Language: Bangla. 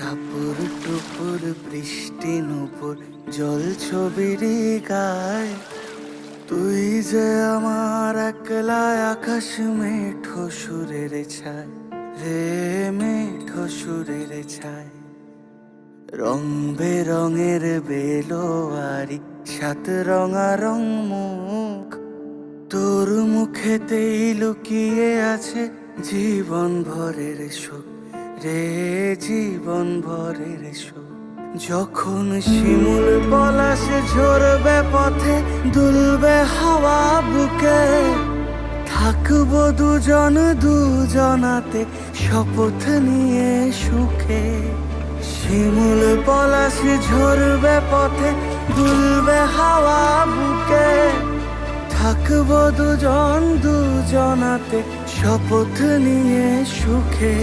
টাপুর টুপুর বৃষ্টি নুপুর জল ছবির গায়, তুই যে আমার একলা আকাশ মেঠো সুরের ছায় রে, মেঠো সুরের ছায়। রং বেরঙের বেলোয়ারি সাত রঙারং মুখ, তোর মুখেতেই লুকিয়ে আছে জীবন ভরের সুখ রে, জীবন ভরের সুখ। যখন শিমুল পলাশ ঝরবে পথে, দুলবে হাওয়া বুকে, থাকবো দুজন দুজনাতে শপথ নিয়ে সুখে। শিমুল পলাশ ঝরবে পথে, দুলবে হাওয়া বুকে, থাকবো দুজন দুজনাতে শপথ নিয়ে সুখে।